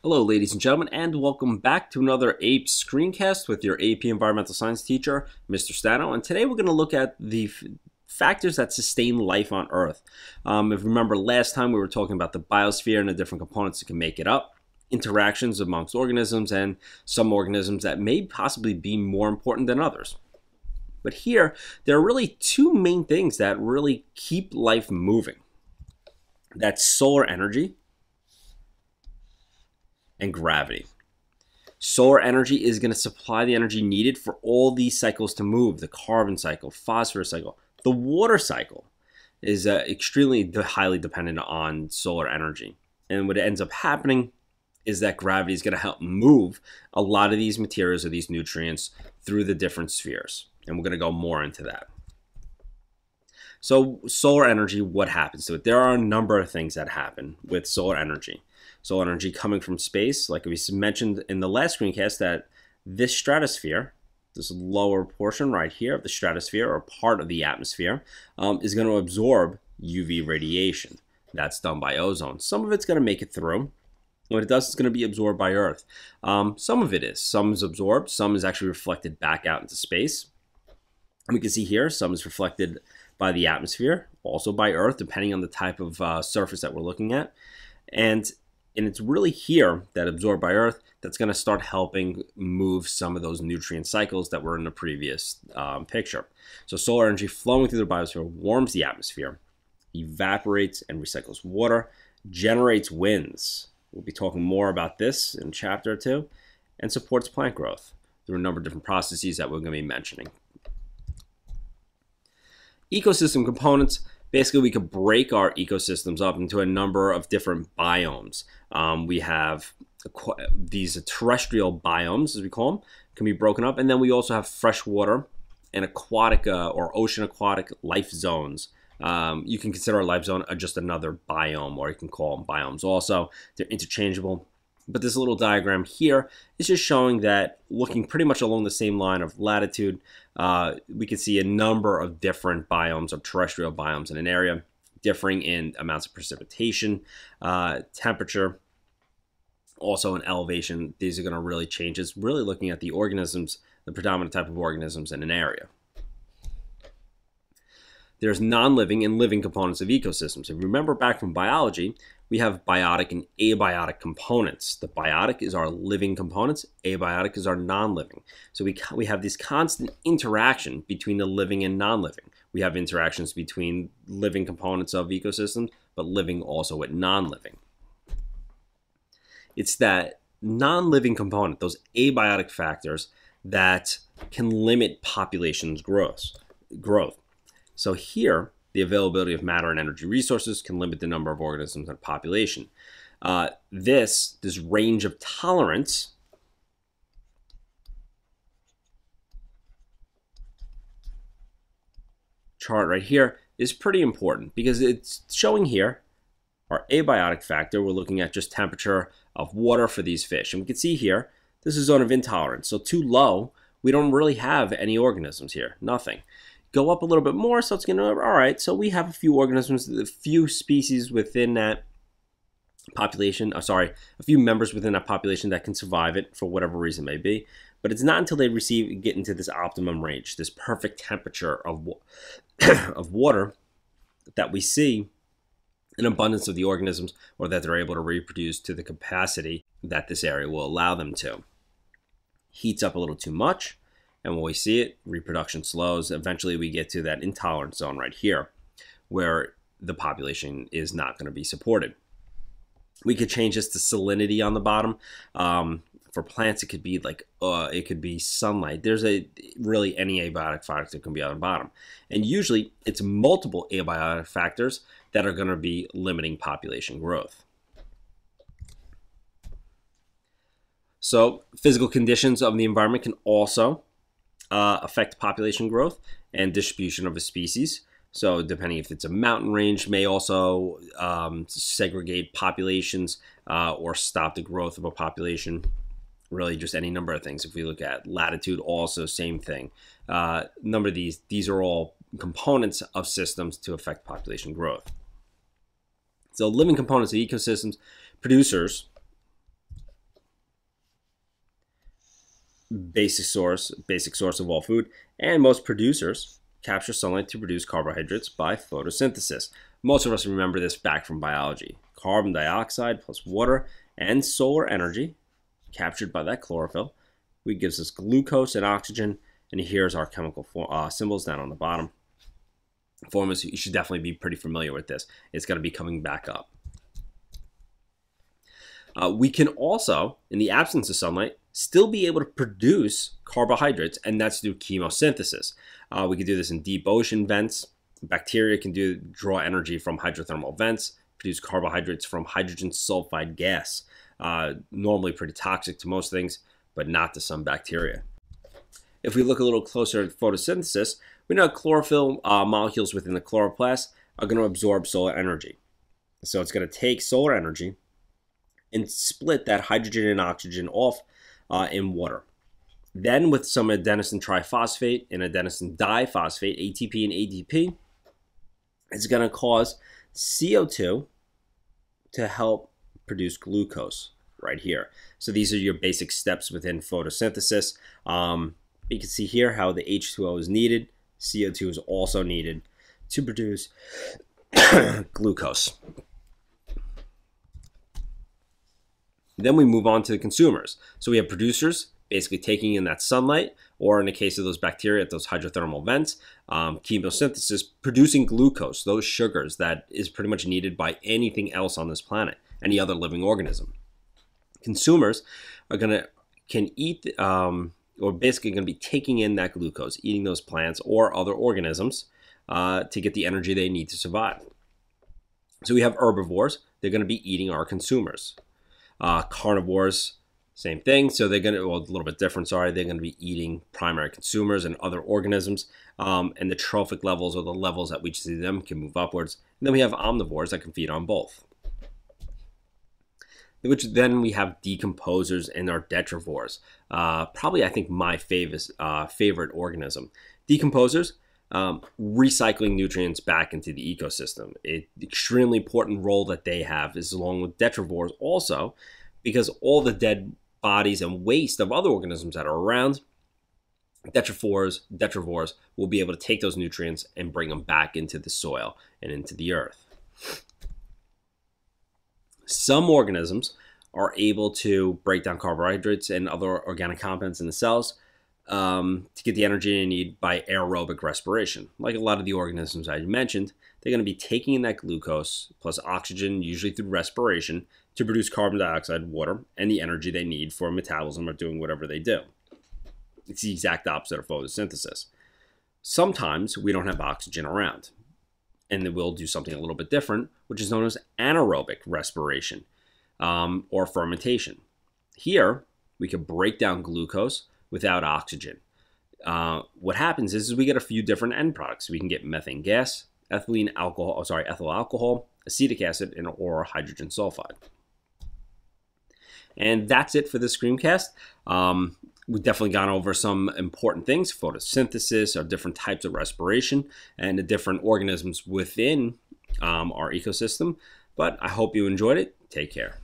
Hello, ladies and gentlemen, and welcome back to another APE screencast with your AP Environmental Science teacher, Mr. Stano. And today we're going to look at the factors that sustain life on Earth. If you remember last time, we were talking about the biosphere and the different components that can make it up, interactions amongst organisms, and some organisms that may possibly be more important than others. But here, there are really two main things that really keep life moving. That's solar energy and gravity. Solar energy is going to supply the energy needed for all these cycles to move. The carbon cycle, phosphorus cycle, the water cycle is extremely highly dependent on solar energy. And what ends up happening is that gravity is going to help move a lot of these materials or these nutrients through the different spheres. And we're going to go more into that. So solar energy, what happens to it? There are a number of things that happen with solar energy. Solar energy coming from space, like we mentioned in the last screencast, that this stratosphere, this lower portion right here of the stratosphere or part of the atmosphere, is going to absorb UV radiation. That's done by ozone. Some of it's going to make it through. What it does is going to be absorbed by Earth. Some of it is. Some is absorbed. Some is actually reflected back out into space. And we can see here, some is reflected by the atmosphere, also by Earth, depending on the type of surface that we're looking at. And it's really here that absorbed by Earth that's going to start helping move some of those nutrient cycles that were in the previous picture. So solar energy flowing through the biosphere warms the atmosphere, evaporates and recycles water, generates winds. We'll be talking more about this in chapter 2, and supports plant growth through a number of different processes that we're going to be mentioning. Ecosystem components. Basically, we could break our ecosystems up into a number of different biomes. We have these terrestrial biomes, as we call them, can be broken up. And then we also have freshwater and aquatic or ocean aquatic life zones. You can consider a life zone just another biome, or you can call them biomes also. They're interchangeable. But this little diagram here is just showing that, looking pretty much along the same line of latitude, we can see a number of different biomes or terrestrial biomes in an area, differing in amounts of precipitation, temperature, also in elevation. These are going to really change. It's really looking at the organisms, the predominant type of organisms in an area. There's non-living and living components of ecosystems. If you remember back from biology, we have biotic and abiotic components. The biotic is our living components, abiotic is our non-living. So we have this constant interaction between the living and non-living. We have interactions between living components of ecosystems, but living also with non-living. It's that non-living component, those abiotic factors, that can limit population's growth. So here, the availability of matter and energy resources can limit the number of organisms in a population. This range of tolerance chart right here is pretty important, because it's showing here our abiotic factor. We're looking at just temperature of water for these fish. And we can see here, this is a zone of intolerance. So too low, we don't really have any organisms here, nothing. Go up a little bit more, so it's going to, all right, so we have a few organisms, a few species within that population, a few members within that population that can survive it for whatever reason it may be. But it's not until they get into this optimum range, this perfect temperature of water, that we see an abundance of the organisms, or that they're able to reproduce to the capacity that this area will allow them to. Heats up a little too much, and when we see it, reproduction slows. Eventually, we get to that intolerance zone right here, where the population is not going to be supported. We could change this to salinity on the bottom. For plants, it could be it could be sunlight. There's really any abiotic factor can be on the bottom. And usually, it's multiple abiotic factors that are going to be limiting population growth. So physical conditions of the environment can also affect population growth and distribution of a species. So depending if it's a mountain range, may also segregate populations or stop the growth of a population. Really just any number of things. If we look at latitude, also same thing. Number of these are all components of systems to affect population growth. So living components of ecosystems, producers basic source of all food, and most producers capture sunlight to produce carbohydrates by photosynthesis. Most of us remember this back from biology. Carbon dioxide plus water and solar energy captured by that chlorophyll, which gives us glucose and oxygen, and here's our chemical symbols down on the bottom. Formulas, you should definitely be pretty familiar with this. It's going to be coming back up. We can also, in the absence of sunlight, still be able to produce carbohydrates, and that's through chemosynthesis. We can do this in deep ocean vents. Bacteria can draw energy from hydrothermal vents, produce carbohydrates from hydrogen sulfide gas. Normally pretty toxic to most things, but not to some bacteria. If we look a little closer at photosynthesis, we know chlorophyll molecules within the chloroplast are going to absorb solar energy. So it's going to take solar energy and split that hydrogen and oxygen off in water. Then with some adenosine triphosphate and adenosine diphosphate, ATP and ADP, it's going to cause CO2 to help produce glucose right here. So these are your basic steps within photosynthesis. You can see here how the H2O is needed. CO2 is also needed to produce glucose. Then we move on to the consumers. So we have producers basically taking in that sunlight, or in the case of those bacteria at those hydrothermal vents, chemosynthesis, producing glucose, those sugars that is pretty much needed by anything else on this planet, any other living organism. Consumers are can eat, or basically going to be taking in that glucose, eating those plants or other organisms to get the energy they need to survive. So we have herbivores. They're going to be eating our consumers. Carnivores, same thing. So they're going to, well, a little bit different, sorry. They're going to be eating primary consumers and other organisms. And the trophic levels, or the levels at which see them, can move upwards. And then we have omnivores that can feed on both. Which then we have decomposers and our detrivores. Probably, I think, my favorite organism. Decomposers, recycling nutrients back into the ecosystem. An extremely important role that they have is along with detrivores also, because all the dead bodies and waste of other organisms that are around, detrivores will be able to take those nutrients and bring them back into the soil and into the earth. Some organisms are able to break down carbohydrates and other organic compounds in the cells to get the energy they need by aerobic respiration. Like a lot of the organisms I mentioned, they're going to be taking in that glucose plus oxygen, usually through respiration, to produce carbon dioxide, water, and the energy they need for metabolism or doing whatever they do. It's the exact opposite of photosynthesis. Sometimes we don't have oxygen around, and then we'll do something a little bit different, which is known as anaerobic respiration or fermentation. Here, we can break down glucose without oxygen. What happens is we get a few different end products. We can get methane gas, ethyl alcohol, acetic acid, or hydrogen sulfide. And that's it for this screencast. We've definitely gone over some important things, photosynthesis, or different types of respiration, and the different organisms within our ecosystem. But I hope you enjoyed it. Take care.